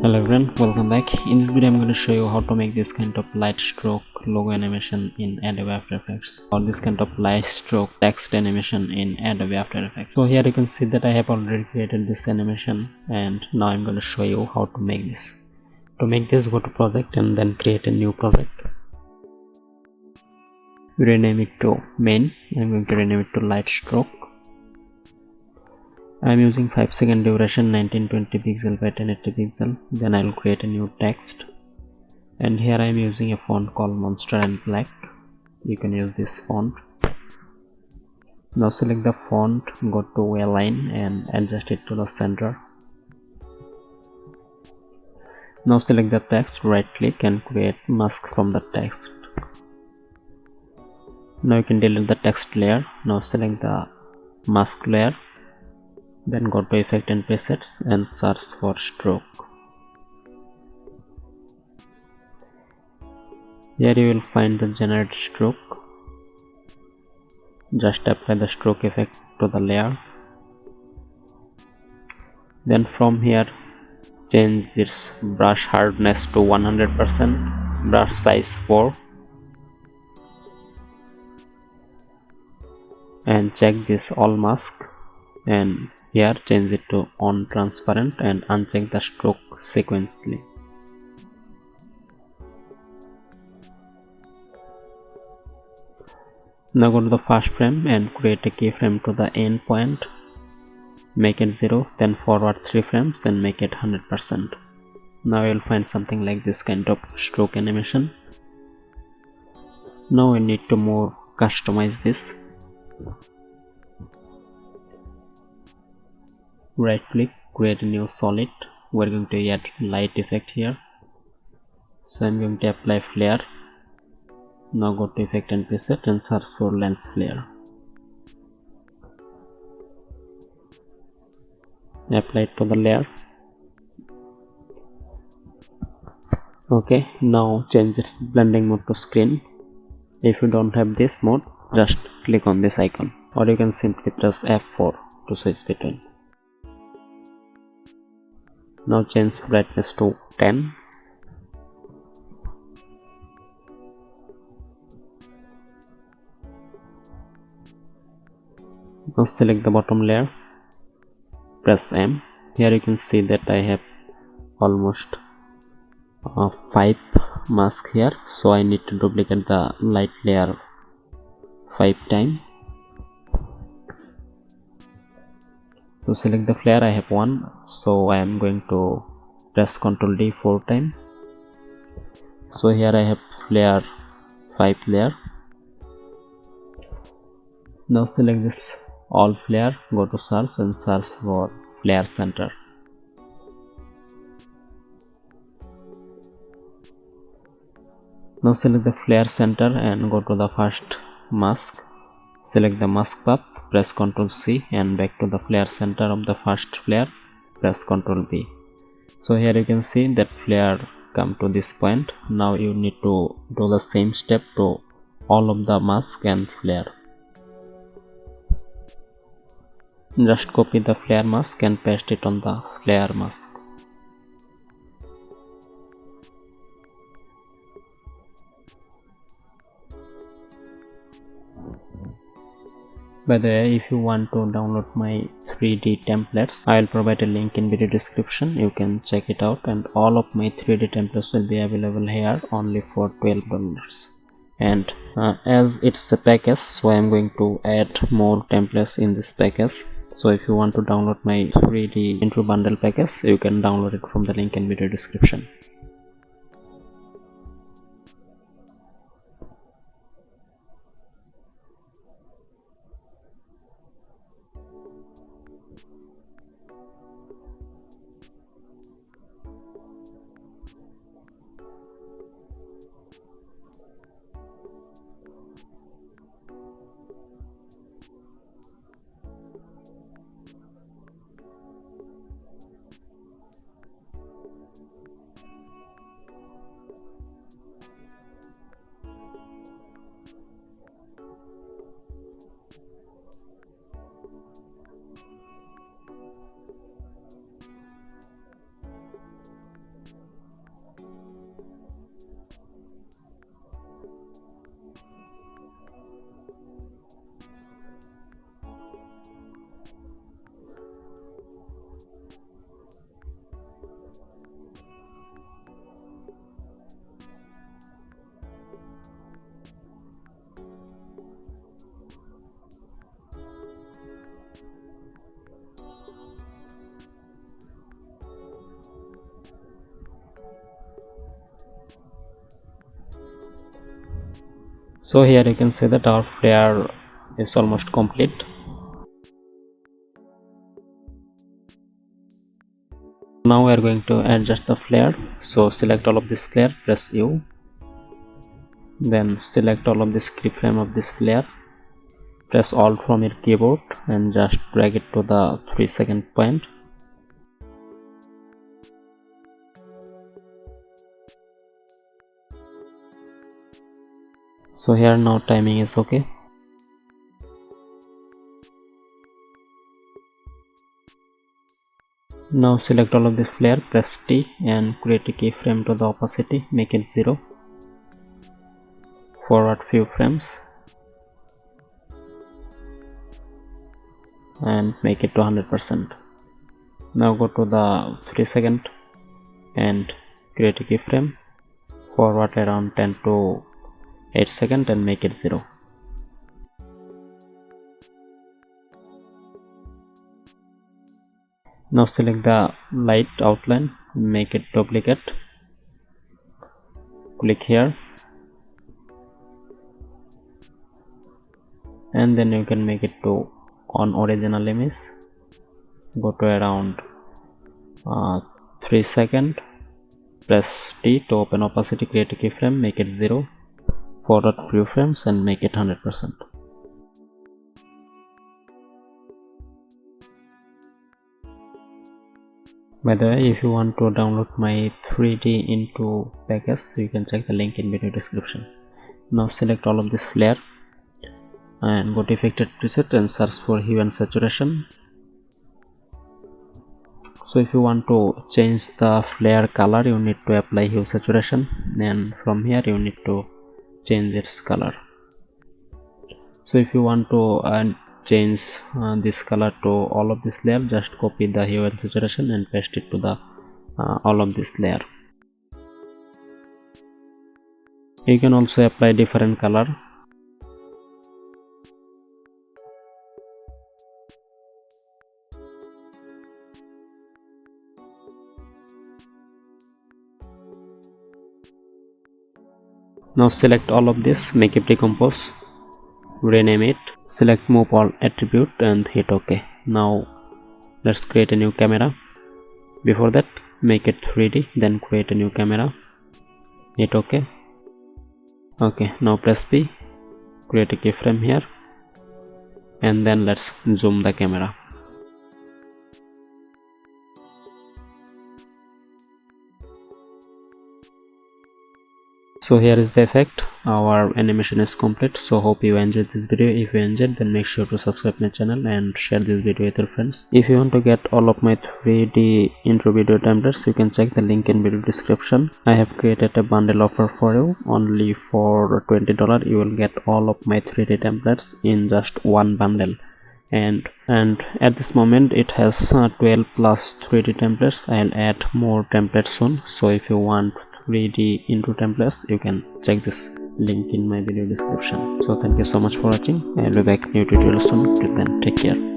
Hello everyone, welcome back. In this video I'm going to show you how to make this kind of light stroke logo animation in Adobe After Effects, or this kind of light stroke text animation in Adobe After Effects. So here you can see that I have already created this animation, and now I'm going to show you how to make this. To make this, go to project and then create a new project. Rename it to main. I'm going to rename it to light stroke. I'm using 5-second duration, 1920 pixel by 1080 pixel. Then I'll create a new text, and here I'm using a font called Monster and Black. You can use this font. Now select the font, go to align and adjust it to the center. Now select the text, right click and create mask from the text. Now you can delete the text layer. Now select the mask layer, then go to effect and presets and search for stroke. Here you will find the generate stroke. Just apply the stroke effect to the layer. Then from here change this brush hardness to 100%, brush size 4, and check this all mask, and here change it to on transparent and uncheck the stroke sequentially. Now go to the first frame and create a keyframe to the end point. Make it 0, then forward 3 frames and make it 100%. Now you'll find something like this kind of stroke animation. Now we need to more customize this. Right click, create a new solid. We're going to add light effect here. So I'm going to apply flare. Now go to effect and preset and search for lens flare. Apply it to the layer. Okay, now change its blending mode to screen. If you don't have this mode, just click on this icon, or you can simply press F4 to switch between. Now change brightness to 10. Now select the bottom layer, press M. Here you can see that I have almost 5 masks here, so I need to duplicate the light layer 5 times. So select the flare, I have 1, so I am going to press Ctrl D 4 times. So here I have flare 5 layer. Now select this all flare, go to search and search for flare center. Now select the flare center and go to the first mask. Select the mask path, press Ctrl C and back to the flare center of the first flare, press Ctrl B. So here you can see that flare come to this point. Now you need to do the same step to all of the mask and flare. Just copy the flare mask and paste it on the flare mask. By the way, if you want to download my 3D templates, I will provide a link in video description. You can check it out, and all of my 3D templates will be available here only for $12. And as it's a package, so I am going to add more templates in this package. So if you want to download my 3D intro bundle package, you can download it from the link in video description. So here you can see that our flare is almost complete. Now we are going to adjust the flare. So select all of this flare, press U, then select all of this keyframe of this flare, press Alt from your keyboard and just drag it to the 3-second point. So here now timing is okay. Now select all of this flare, press T and create a keyframe to the opacity, make it 0, forward few frames and make it to 100%. Now go to the 3-second and create a keyframe, forward around 10 to 8 seconds and make it 0. Now select the light outline, make it duplicate, click here and then you can make it to on original image. Go to around 3 seconds, press T to open opacity, create a keyframe, make it 0, forward few frames and make it 100%. By the way, if you want to download my 3D into package, you can check the link in video description. Now select all of this flare and go to affected preset and search for hue and saturation. So if you want to change the flare color, you need to apply hue saturation, and from here you need to change its color. So if you want to change this color to all of this layer, just copy the hue and saturation and paste it to the all of this layer. You can also apply different color. Now select all of this, make it decompose, rename it, select move all attribute and hit OK. Now let's create a new camera. Before that, make it 3D, then create a new camera, hit OK. Okay, now press P, create a keyframe here, and then let's zoom the camera. So here is the effect. Our animation is complete. So hope you enjoyed this video. If you enjoyed, then make sure to subscribe my channel and share this video with your friends. If you want to get all of my 3D intro video templates, you can check the link in video description. I have created a bundle offer for you. Only for $20 you will get all of my 3D templates in just one bundle. And at this moment it has 12 plus 3D templates. I'll add more templates soon. So if you want 3D intro templates, you can check this link in my video description. So thank you so much for watching. I'll be back new tutorial soon. Till then, take care.